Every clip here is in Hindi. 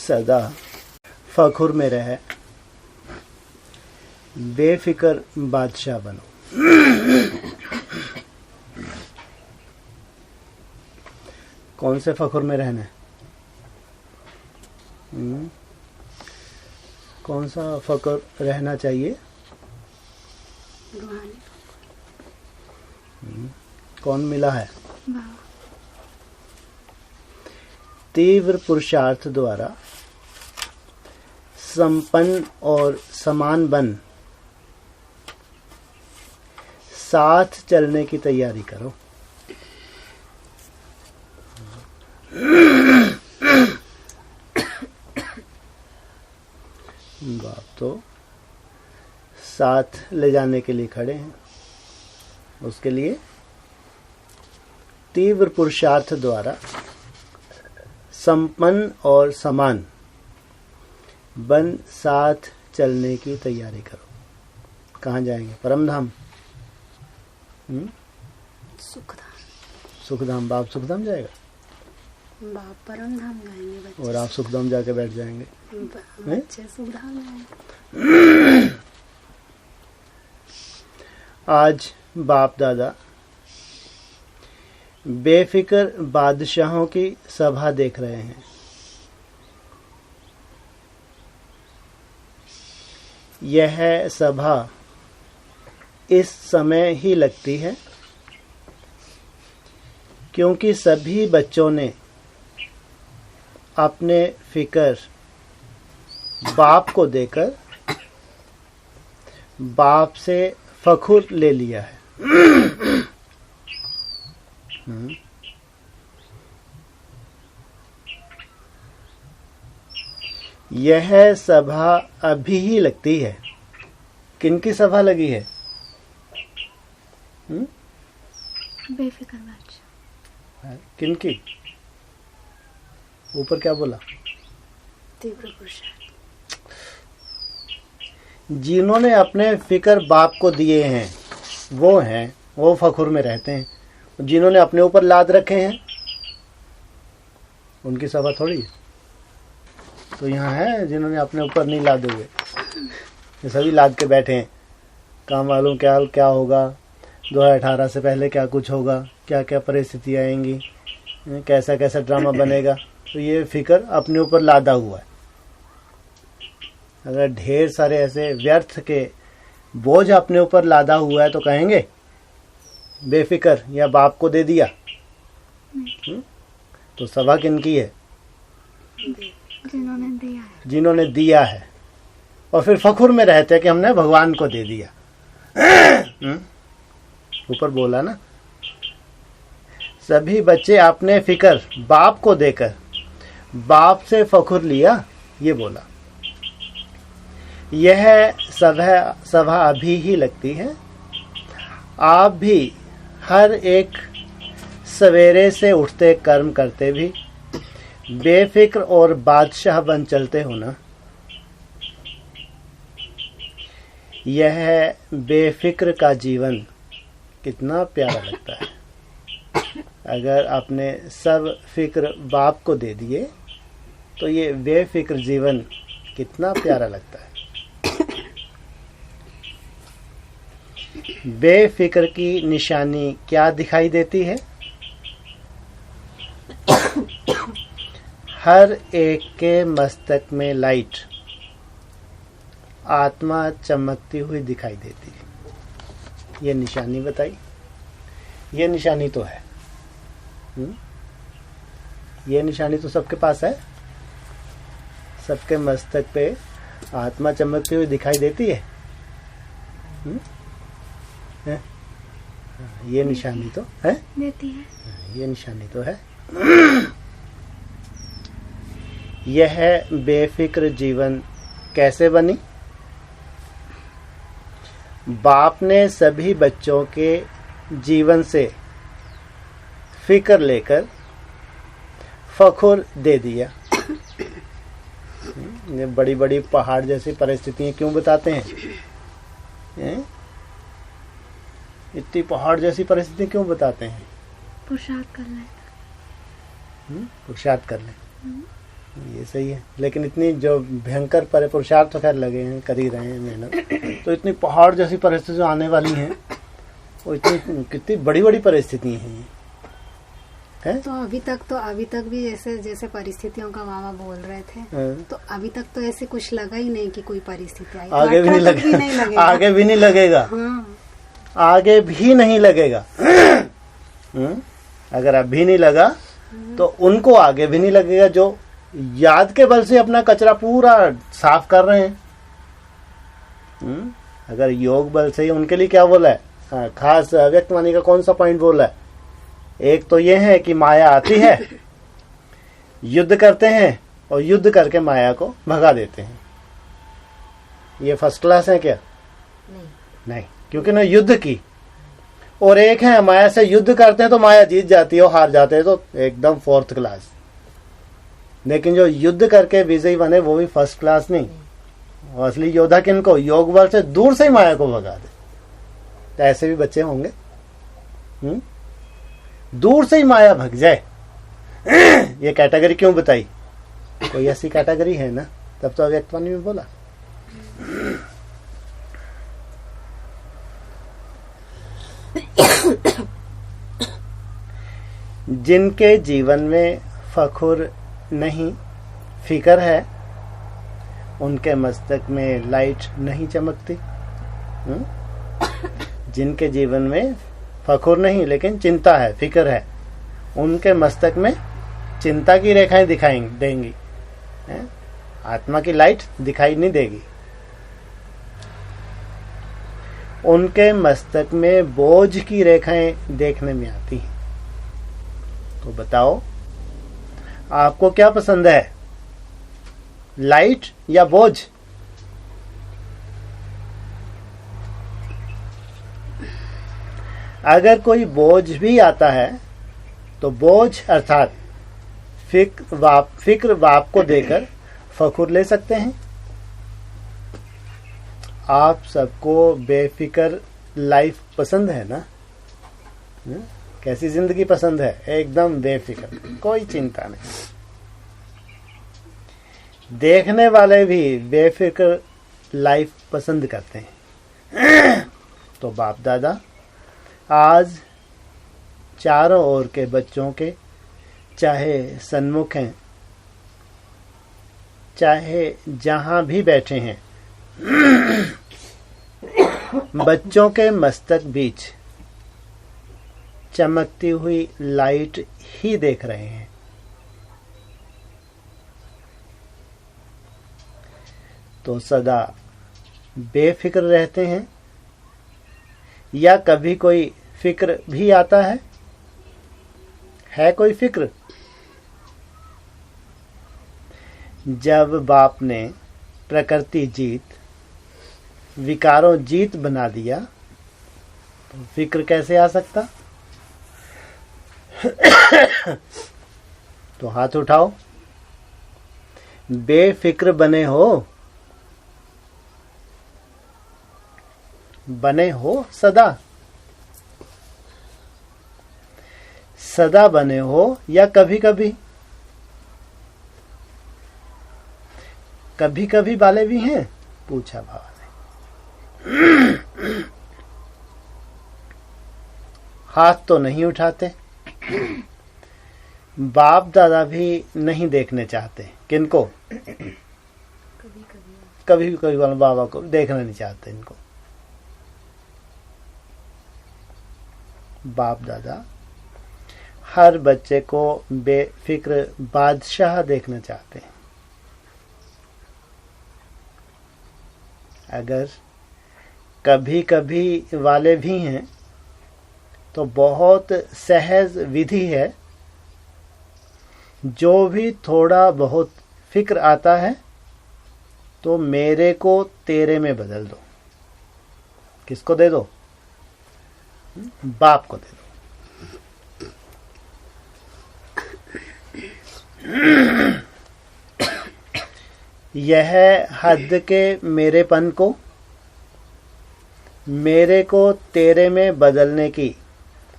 सदा फखुर में रहे, बेफिक्र बादशाह बनो। कौन से फखुर में रहना है? कौन सा फखुर रहना चाहिए? कौन मिला है? तीव्र पुरुषार्थ द्वारा संपन्न और समान बन साथ चलने की तैयारी करो। बाप तो साथ ले जाने के लिए खड़े हैं। उसके लिए तीव्र पुरुषार्थ द्वारा संपन्न और समान बन साथ चलने की तैयारी करो। कहाँ जाएंगे? परमधाम, सुखधाम। बाप सुखधाम जाएगा, बाप परमधाम जाएंगे, और आप सुखधाम जाके बैठ जाएंगे। बच्चे सुखधाम जाएंगे। आज बाप दादा बेफिक्र बादशाहों की सभा देख रहे हैं। यह सभा इस समय ही लगती है क्योंकि सभी बच्चों ने अपने फिक्र बाप को देकर बाप से फखुर ले लिया है। यह सभा अभी ही लगती है। किनकी सभा लगी है? बेफिक्र बादशाह। किनकी? ऊपर क्या बोला? तीव्र पुरुषार्थ। जिन्होंने अपने फिक्र बाप को दिए हैं वो फखुर में रहते हैं। जिन्होंने अपने ऊपर लाद रखे हैं उनकी सभा थोड़ी है। तो यहाँ है जिन्होंने अपने ऊपर नहीं लादे हुए, ये सभी लाद के बैठे हैं। काम मालूम क्या होगा, 2018 से पहले क्या कुछ होगा, क्या क्या परिस्थितियाँ आएंगी, कैसा कैसा ड्रामा बनेगा। तो ये फिक्र अपने ऊपर लादा हुआ है। अगर ढेर सारे ऐसे व्यर्थ के बोझ अपने ऊपर लादा हुआ है तो कहेंगे बेफिक्र या बाप को दे दिया। तो सभा किनकी है? जिन्होंने दिया है और फिर फखुर में रहते हैं कि हमने भगवान को दे दिया। ऊपर बोला ना, सभी बच्चे अपने फिक्र बाप को देकर बाप से फखुर लिया, ये बोला। यह सभा अभी ही लगती है। आप भी हर एक सवेरे से उठते कर्म करते भी बेफिक्र और बादशाह बन चलते हो ना। यह बेफिक्र का जीवन कितना प्यारा लगता है। अगर आपने सब फिक्र बाप को दे दिए तो ये बेफिक्र जीवन कितना प्यारा लगता है। बेफिक्र की निशानी क्या दिखाई देती है? हर एक के मस्तक में लाइट, आत्मा चमकती हुई दिखाई देती है। ये निशानी बताई। ये निशानी तो है। ये निशानी तो सबके पास है। सबके मस्तक पे आत्मा चमकती हुई दिखाई देती है। ये निशानी तो है, देती है। ये निशानी तो है। यह बेफिक्र जीवन कैसे बनी? बाप ने सभी बच्चों के जीवन से फिक्र लेकर फखुर दे दिया। ये बड़ी बड़ी पहाड़ जैसी परिस्थितियां क्यों बताते हैं? इतनी पहाड़ जैसी परिस्थिति क्यों बताते हैं? पुरुषार्थ कर लें। पुरुषार्थ कर लें। ये सही है, लेकिन इतनी जो भयंकर पुरुषार्थ तो खैर लगे हैं, कर ही रहे हैं मेहनत। तो इतनी पहाड़ जैसी परिस्थिति आने वाली हैं, वो इतनी कितनी बड़ी बड़ी परिस्थिति हैं है? तो अभी तक भी जैसे परिस्थितियों का मामा बोल रहे थे, तो अभी तक तो ऐसे कुछ लगा ही नहीं कि कोई परिस्थिति आई। आगे भी नहीं लगेगा, आगे भी नहीं लगेगा, आगे भी नहीं लगेगा। अगर अभी नहीं लगा तो उनको आगे भी नहीं लगेगा, जो याद के बल से अपना कचरा पूरा साफ कर रहे हैं। अगर योग बल से, उनके लिए क्या बोला है, खास अव्यक्त वाणी का कौन सा पॉइंट बोला है? एक तो ये है कि माया आती है, युद्ध करते हैं और युद्ध करके माया को भगा देते हैं। ये फर्स्ट क्लास है क्या? नहीं, क्योंकि ना युद्ध की। और एक है माया से युद्ध करते हैं तो माया जीत जाती है और हार जाते हैं, तो एकदम फोर्थ क्लास। लेकिन जो युद्ध करके विजयी बने वो भी फर्स्ट क्लास नहीं। और असली योद्धा किनको? योग बल से दूर से ही माया को भगा दे। तो ऐसे भी बच्चे होंगे, दूर से ही माया भग जाए। ये कैटेगरी क्यों बताई? कोई ऐसी कैटेगरी है ना, तब तो अव्यक्तवाणी में बोला। जिनके जीवन में फखुर नहीं, फिकर है, उनके मस्तक में लाइट नहीं चमकती। जिनके जीवन में फखुर नहीं लेकिन चिंता है, फिक्र है, उनके मस्तक में चिंता की रेखाएं दिखाई देंगी, आत्मा की लाइट दिखाई नहीं देगी। उनके मस्तक में बोझ की रेखाएं देखने में आती हैं। तो बताओ आपको क्या पसंद है, लाइट या बोझ? अगर कोई बोझ भी आता है तो बोझ अर्थात फिक्र बाप को देकर फखुर ले सकते हैं। आप सबको बेफिक्र लाइफ पसंद है ना? कैसी जिंदगी पसंद है? एकदम बेफिक्र, कोई चिंता नहीं। देखने वाले भी बेफिक्र लाइफ पसंद करते हैं। तो बाप दादा आज चारों ओर के बच्चों के, चाहे सन्मुख हैं चाहे जहां भी बैठे हैं, बच्चों के मस्तक बीच चमकती हुई लाइट ही देख रहे हैं। तो सदा बेफिक्र रहते हैं या कभी कोई फिक्र भी आता है? कोई फिक्र? जब बाप ने प्रकृति जीत, विकारों जीत बना दिया, तो फिक्र कैसे आ सकता? तो हाथ उठाओ, बेफिक्र बने हो, बने हो सदा, सदा बने हो या कभी कभी? कभी कभी वाले भी हैं, पूछा बाबा ने। हाथ तो नहीं उठाते। बाप दादा भी नहीं देखने चाहते। किनको? कभी कभी वाले बाबा को देखना नहीं चाहते। इनको बाप दादा हर बच्चे को बेफिक्र बादशाह देखना चाहते हैं। अगर कभी कभी वाले भी हैं तो बहुत सहज विधि है। जो भी थोड़ा बहुत फिक्र आता है तो मेरे को तेरे में बदल दो। किसको दे दो? बाप को दे दो। यह हद के मेरेपन को, मेरे को तेरे में बदलने की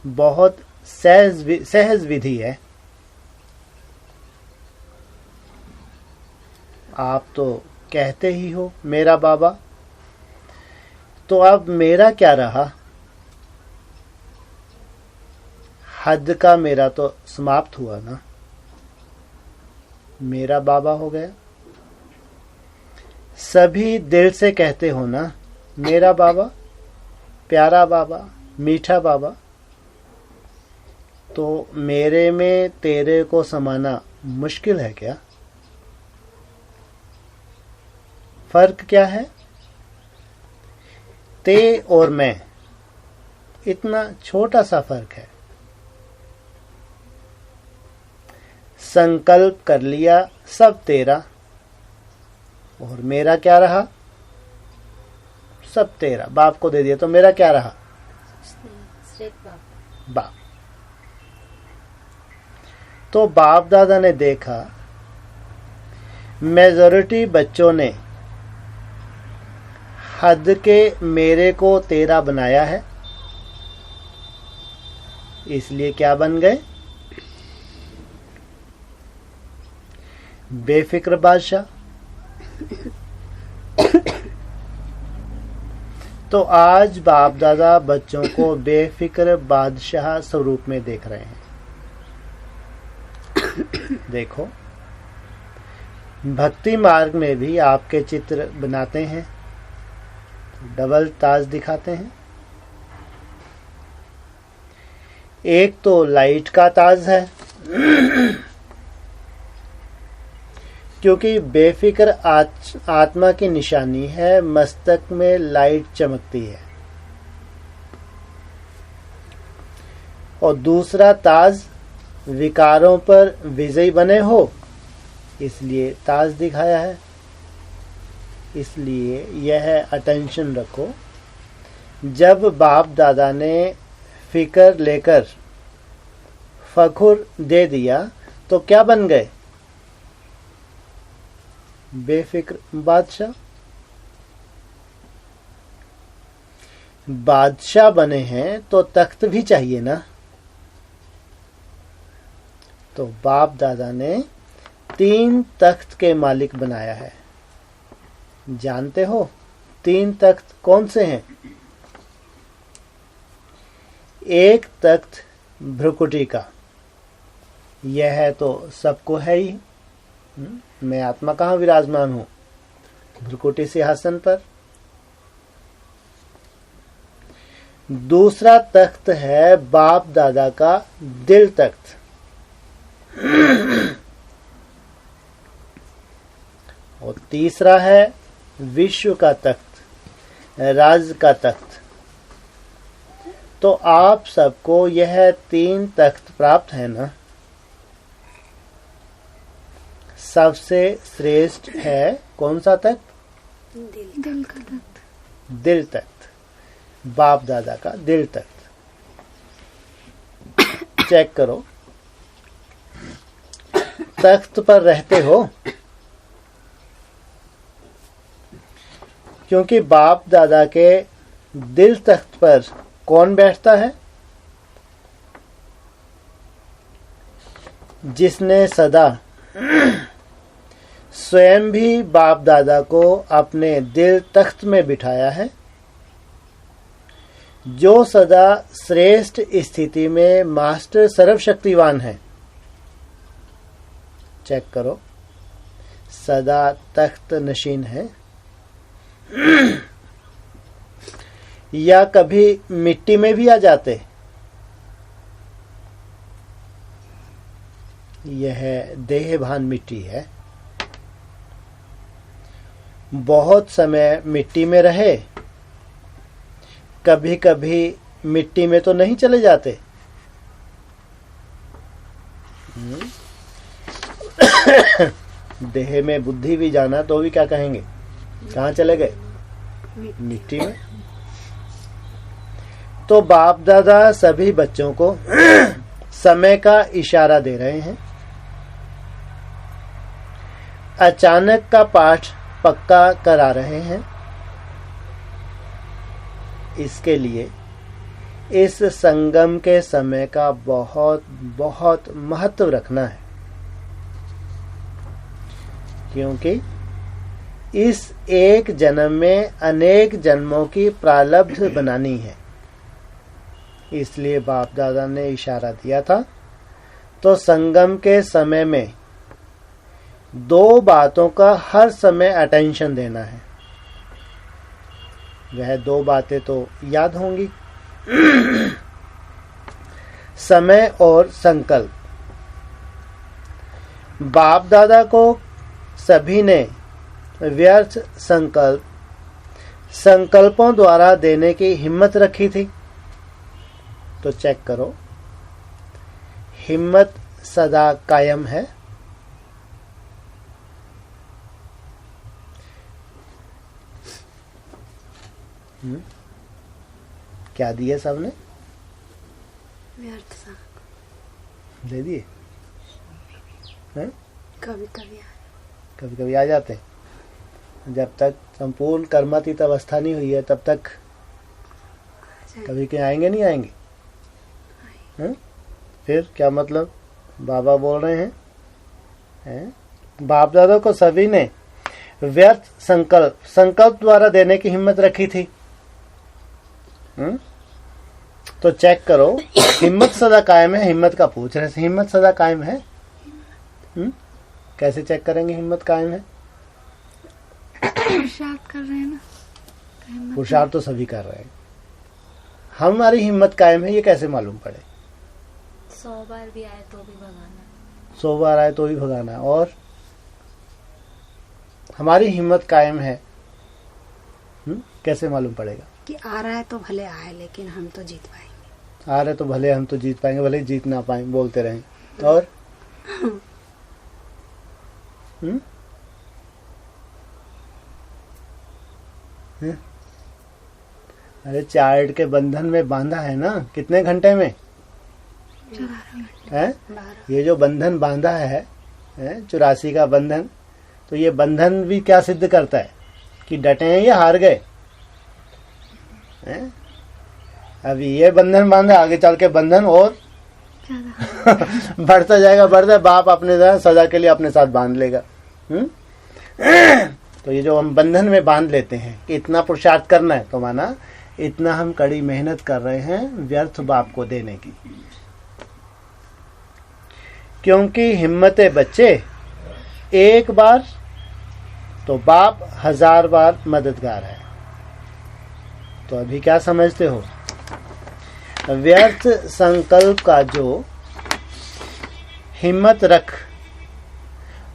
बहुत सहज विधि है। आप तो कहते ही हो मेरा बाबा, तो अब मेरा क्या रहा? हद का मेरा तो समाप्त हुआ ना, मेरा बाबा हो गया। सभी दिल से कहते हो ना मेरा बाबा, प्यारा बाबा, मीठा बाबा, तो मेरे में तेरे को समाना मुश्किल है क्या? फर्क क्या है? ते और मैं, इतना छोटा सा फर्क है। संकल्प कर लिया सब तेरा, और मेरा क्या रहा? सब तेरा। बाप को दे दिया तो मेरा क्या रहा? बाप। तो बाप दादा ने देखा मेजॉरिटी बच्चों ने हद के मेरे को तेरा बनाया है, इसलिए क्या बन गए? बेफिक्र बादशाह। तो आज बाप दादा बच्चों को बेफिक्र बादशाह स्वरूप में देख रहे हैं। देखो, भक्ति मार्ग में भी आपके चित्र बनाते हैं, डबल ताज दिखाते हैं। एक तो लाइट का ताज है, क्योंकि बेफिक्र आत्मा की निशानी है, मस्तक में लाइट चमकती है। और दूसरा ताज, विकारों पर विजयी बने हो, इसलिए ताज दिखाया है। इसलिए यह अटेंशन रखो, जब बाप दादा ने फिक्र लेकर फखुर दे दिया तो क्या बन गए? बेफिक्र बादशाह। बादशाह बने हैं तो तख्त भी चाहिए ना। तो बाप दादा ने 3 तख्त के मालिक बनाया है। जानते हो 3 तख्त कौन से हैं? एक तख्त भ्रुकुटी का, यह तो सबको है ही। मैं आत्मा कहाँ विराजमान हूं? भ्रुकुटी सिंहासन पर। दूसरा तख्त है बाप दादा का दिल तख्त। और तीसरा है विश्व का तख्त, राज का तख्त। तो आप सबको यह 3 तख्त प्राप्त है ना। सबसे श्रेष्ठ है कौन सा तख्त? दिल का तख्त। दिल तख्त, बाप दादा का दिल तख्त। चेक करो, तख्त पर रहते हो, क्योंकि बाप दादा के दिल तख्त पर कौन बैठता है? जिसने सदा स्वयं भी बाप दादा को अपने दिल तख्त में बिठाया है, जो सदा श्रेष्ठ स्थिति में मास्टर सर्वशक्तिवान है। चेक करो, सदा तख्त नशीन है, या कभी मिट्टी में भी आ जाते? यह देहभान मिट्टी है। बहुत समय मिट्टी में रहे, कभी कभी मिट्टी में तो नहीं चले जाते। देह में बुद्धि भी जाना तो भी क्या कहेंगे? कहाँ चले गए? मिट्टी में। तो बाप दादा सभी बच्चों को समय का इशारा दे रहे हैं। अचानक का पाठ पक्का करा रहे हैं। इसके लिए इस संगम के समय का बहुत बहुत महत्व रखना है, क्योंकि इस एक जन्म में अनेक जन्मों की प्रारब्ध बनानी है। इसलिए बाप दादा ने इशारा दिया था। तो संगम के समय में दो बातों का हर समय अटेंशन देना है। वह दो बातें तो याद होंगी, समय और संकल्प। बाप दादा को सभी ने व्यर्थ संकल्पों द्वारा देने की हिम्मत रखी थी। तो चेक करो, हिम्मत सदा कायम है। क्या दिए सबने? व्यर्थ संग दे दिए हैं? कभी कभी कभी कभी आ जाते हैं। जब तक संपूर्ण कर्मातीत अवस्था नहीं हुई है तब तक कभी के आएंगे नहीं आएंगे हैं? फिर क्या मतलब? बाबा बोल रहे हैं, बाप दादा को सभी ने व्यर्थ संकल्प द्वारा देने की हिम्मत रखी थी। तो चेक करो, हिम्मत सदा कायम है। हिम्मत का पूछ रहे, हिम्मत सदा कायम है। कैसे चेक करेंगे हिम्मत कायम है? पुरुषार्थ कर रहे हैं ना। पुरुषार्थ तो सभी कर रहे हैं। हमारी हिम्मत कायम है, ये कैसे मालूम पड़े? 100 बार भी आए तो भी भगाना। 100 बार आए तो भी भगाना। और हमारी हिम्मत कायम है, कैसे मालूम पड़ेगा? कि आ रहा है तो भले आए, लेकिन हम तो जीत पाएंगे। आ रहे तो भले हम तो जीत पाएंगे, भले जीत ना पाए, बोलते रहें। और अरे चार्ट के बंधन में बांधा है ना, कितने घंटे में है? ये जो बंधन बांधा है 84 का बंधन, तो ये बंधन भी क्या सिद्ध करता है कि डटे हैं या हार गए हैं? अभी ये बंधन बांधा, आगे चल के बंधन और बढ़ता जाएगा, बढ़ता। बाप अपने सदा के लिए अपने साथ बांध लेगा। तो ये जो हम बंधन में बांध लेते हैं कि इतना पुरुषार्थ करना है, तो माना इतना हम कड़ी मेहनत कर रहे हैं व्यर्थ बाप को देने की। क्योंकि हिम्मते बच्चे एक बार तो बाप 1000 बार मददगार है। तो अभी क्या समझते हो? व्यर्थ संकल्प का जो हिम्मत रख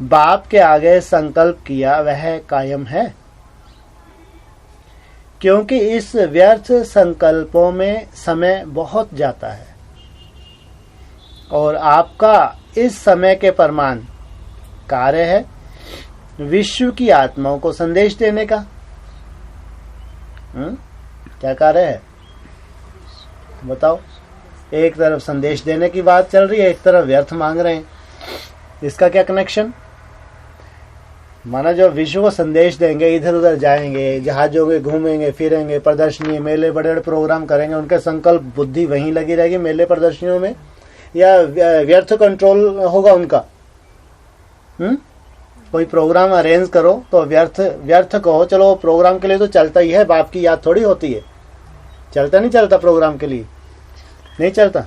बाप के आगे संकल्प किया वह कायम है। क्योंकि इस व्यर्थ संकल्पों में समय बहुत जाता है और आपका इस समय के प्रमाण कार्य है विश्व की आत्माओं को संदेश देने का। क्या कार्य है बताओ? एक तरफ संदेश देने की बात चल रही है, एक तरफ व्यर्थ मांग रहे हैं। इसका क्या कनेक्शन? माना जो विश्व को संदेश देंगे, इधर उधर जाएंगे, जहाजों में घूमेंगे फिरेंगे, प्रदर्शनी मेले बड़े बड़े प्रोग्राम करेंगे, उनके संकल्प बुद्धि वहीं लगी रहेगी मेले प्रदर्शनियों में, या व्यर्थ कंट्रोल होगा उनका? कोई प्रोग्राम अरेंज करो तो व्यर्थ कहो, चलो प्रोग्राम के लिए तो चलता ही है, बाप की याद थोड़ी होती है। चलता नहीं चलता प्रोग्राम के लिए? नहीं चलता।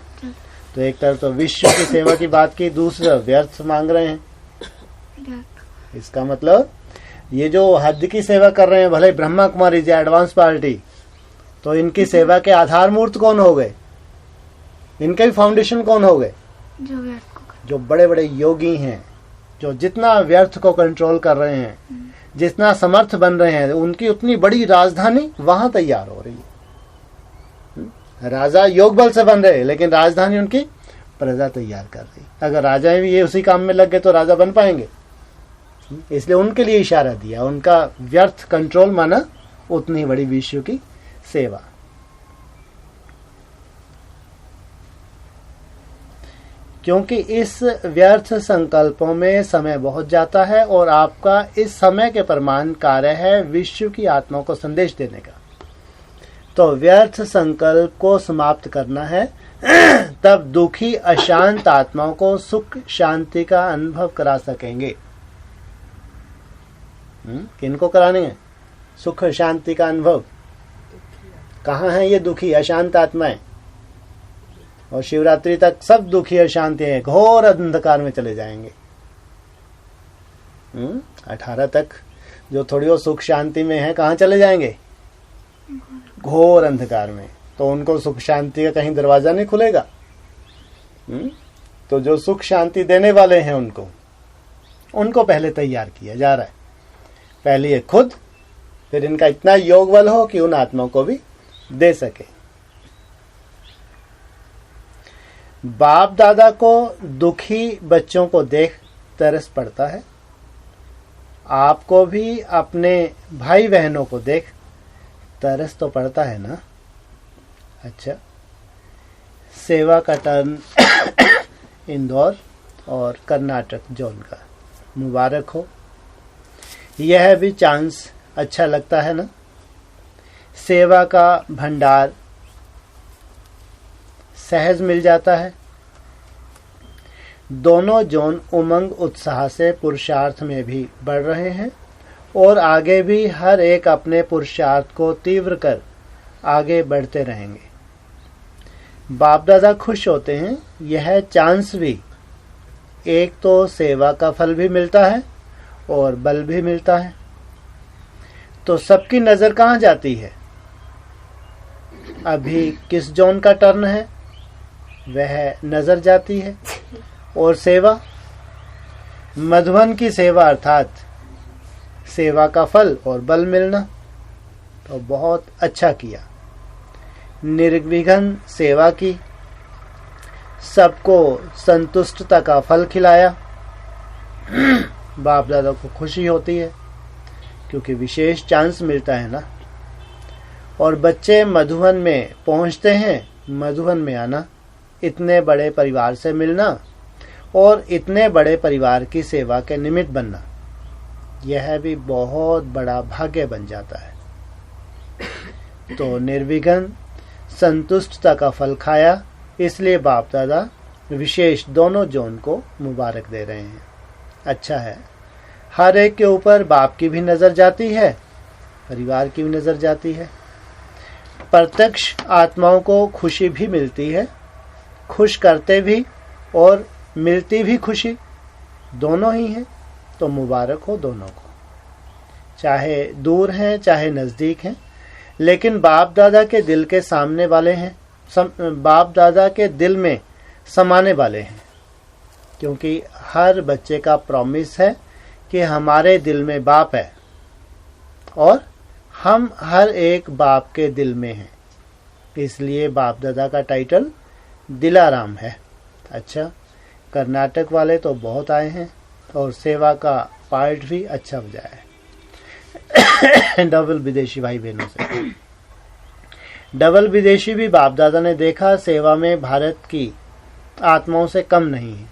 तो एक तरफ तो विश्व की सेवा की बात की, दूसरा व्यर्थ मांग रहे हैं। इसका मतलब ये जो हद की सेवा कर रहे हैं, भले ब्रह्मा कुमारी जी एडवांस पार्टी, तो इनकी सेवा के आधार मूर्त कौन हो गए? इनके भी फाउंडेशन कौन हो गए? जो बड़े बड़े योगी हैं, जो जितना व्यर्थ को कंट्रोल कर रहे हैं, जितना समर्थ बन रहे हैं, उनकी उतनी बड़ी राजधानी वहां तैयार हो रही है। राजा योग बल से बन रहे हैं, लेकिन राजधानी उनकी प्रजा तैयार कर रही। अगर राजा भी ये उसी काम में लग गए तो राजा बन पाएंगे? इसलिए उनके लिए इशारा दिया, उनका व्यर्थ कंट्रोल माना उतनी बड़ी विश्व की सेवा। क्योंकि इस व्यर्थ संकल्पों में समय बहुत जाता है और आपका इस समय के प्रमाण कार्य है विश्व की आत्माओं को संदेश देने का। तो व्यर्थ संकल्प को समाप्त करना है, तब दुखी अशांत आत्माओं को सुख शांति का अनुभव करा सकेंगे। किनको कराने हैं? सुख शांति का अनुभव। कहाँ है ये दुखी अशांत आत्माएं? और शिवरात्रि तक सब दुखी अशांति हैं, घोर अंधकार में चले जाएंगे। 18 तक जो थोड़ी और सुख शांति में है, कहाँ चले जाएंगे? घोर अंधकार में। तो उनको सुख शांति का कहीं दरवाजा नहीं खुलेगा। तो जो सुख शांति देने वाले हैं उनको पहले तैयार किया जा रहा है। पहले ये खुद, फिर इनका इतना योग बल हो कि उन आत्माओं को भी दे सके। बाप दादा को दुखी बच्चों को देख तरस पड़ता है। आपको भी अपने भाई बहनों को देख तरस तो पड़ता है ना। अच्छा, सेवा का टर्न इंदौर और कर्नाटक जोन का। मुबारक हो। यह भी चांस अच्छा लगता है ना। सेवा का भंडार सहज मिल जाता है। दोनों जोन उमंग उत्साह से पुरुषार्थ में भी बढ़ रहे हैं और आगे भी हर एक अपने पुरुषार्थ को तीव्र कर आगे बढ़ते रहेंगे। बाप दादा खुश होते हैं। यह चांस भी, एक तो सेवा का फल भी मिलता है और बल भी मिलता है। तो सबकी नजर कहाँ जाती है? अभी किस जोन का टर्न है वह नजर जाती है। और सेवा, मधुबन की सेवा अर्थात सेवा का फल और बल मिलना, तो बहुत अच्छा किया। निर्विघ्न सेवा की, सबको संतुष्टता का फल खिलाया। बाप दादा को खुशी होती है क्योंकि विशेष चांस मिलता है ना। और बच्चे मधुबन में पहुंचते हैं। मधुबन में आना, इतने बड़े परिवार से मिलना और इतने बड़े परिवार की सेवा के निमित्त बनना, यह भी बहुत बड़ा भाग्य बन जाता है। तो निर्विघ्न संतुष्टता का फल खाया, इसलिए बाप दादा विशेष दोनों जोन को मुबारक दे रहे हैं। अच्छा है। हर एक के ऊपर बाप की भी नजर जाती है, परिवार की भी नजर जाती है। प्रत्यक्ष आत्माओं को खुशी भी मिलती है, खुश करते भी और मिलती भी खुशी, दोनों ही हैं। तो मुबारक हो दोनों को, चाहे दूर हैं चाहे नजदीक हैं, लेकिन बाप दादा के दिल के सामने वाले हैं, बाप दादा के दिल में समाने वाले हैं। क्योंकि हर बच्चे का प्रॉमिस है कि हमारे दिल में बाप है और हम हर एक बाप के दिल में हैं। इसलिए बाप दादा का टाइटल दिलाराम है। अच्छा, कर्नाटक वाले तो बहुत आए हैं और सेवा का पार्ट भी अच्छा बजा है। डबल विदेशी भाई बहनों से, डबल विदेशी भी बाप दादा ने देखा सेवा में भारत की आत्माओं से कम नहीं है।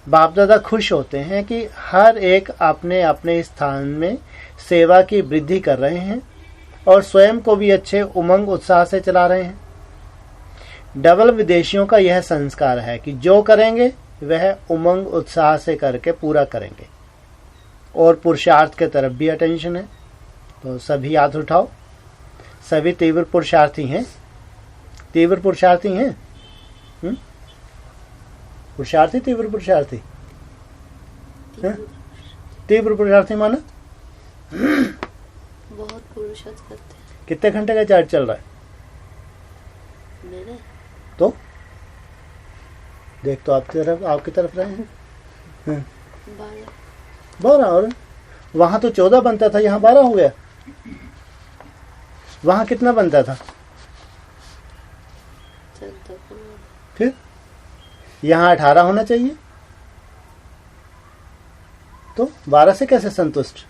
बाप दादा खुश होते हैं कि हर एक अपने अपने स्थान में सेवा की वृद्धि कर रहे हैं और स्वयं को भी अच्छे उमंग उत्साह से चला रहे हैं। डबल विदेशियों का यह संस्कार है कि जो करेंगे वह उमंग उत्साह से करके पूरा करेंगे और पुरुषार्थ के तरफ भी अटेंशन है। तो सभी हाथ उठाओ। सभी तीव्र पुरुषार्थी हैं, तीव्र पुरुषार्थी हैं। पुरुषार्थी, तीव्र पुरुषार्थी, तीव्र पुरुषार्थी माना बहुत पुरुषार्थ करते हैं। कितने घंटे का चार्ज चल रहा है? मेरे तो देख, तो आपकी तरफ रहे हैं 12। और वहां तो 14 बनता था, यहाँ 12 हो गया। वहां कितना बनता था? फिर यहाँ 18 होना चाहिए, तो 12 से कैसे संतुष्ट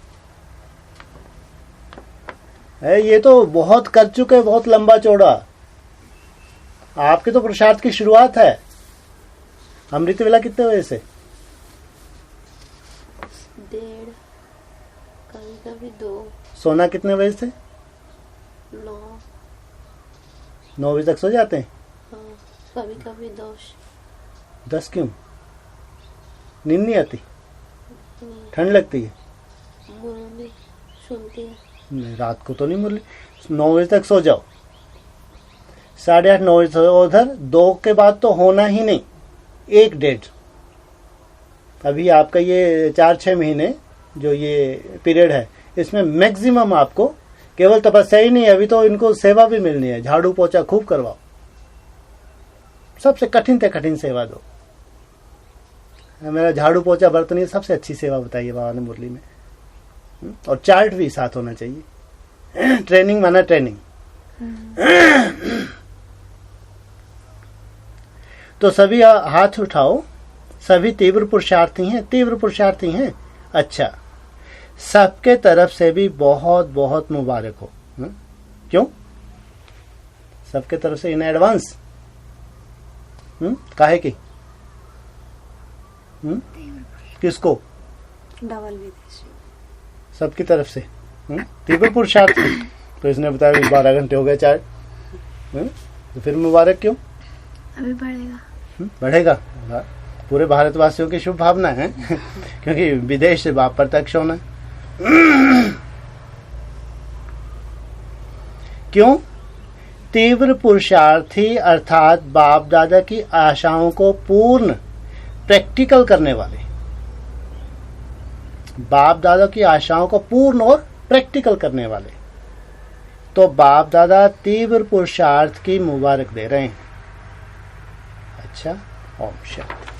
है? ये तो बहुत कर चुके, बहुत लंबा चौड़ा। आपके तो पुरुषार्थ की शुरुआत है। अमृत वेला कितने बजे से? 1:30, कभी कभी 2। सोना कितने बजे से? 9 बजे तक सो जाते हैं? हाँ, कभी कभी 10। 10 क्यों? नींद नहीं आती? ठंड लगती है? सुनती है। नहीं, रात को तो नहीं मुरली। 9 बजे तक सो जाओ, 8:30 9 बजे सो उधर। 2 के बाद तो होना ही नहीं, 1 डेढ़। अभी आपका ये 4-6 महीने जो ये पीरियड है, इसमें मैक्सिमम आपको केवल तपस्या ही नहीं, अभी तो इनको सेवा भी मिलनी है। झाड़ू पोछा खूब करवाओ, सबसे कठिन से कठिन सेवा दो। मेरा झाड़ू पोछा बर्तन सबसे अच्छी सेवा बताइए बाबा ने मुरली में। और चार्ट भी साथ होना चाहिए। ट्रेनिंग माना ट्रेनिंग। तो सभी हाथ उठाओ, सभी तीव्र पुरुषार्थी हैं, तीव्र पुरुषार्थी हैं। अच्छा, सबके तरफ से भी बहुत बहुत मुबारक हो। क्यों? सबके तरफ से इन एडवांस। काहे की? किसको? डबल विदेशी सबकी तरफ से तीव्र पुरुषार्थ। तो इसने बताया 12 घंटे हो गए चार्ट। तो फिर मुबारक क्यों? अभी बढ़ेगा। बढ़ेगा। पूरे भारतवासियों की शुभ भावना है। क्योंकि विदेश से बाप प्रत्यक्ष होना। क्यों? तीव्र पुरुषार्थी अर्थात बाप दादा की आशाओं को पूर्ण प्रैक्टिकल करने वाले, बाप दादा की आशाओं को पूर्ण और प्रैक्टिकल करने वाले। तो बाप दादा तीव्र पुरुषार्थ की मुबारक दे रहे हैं। अच्छा, ओम शांति।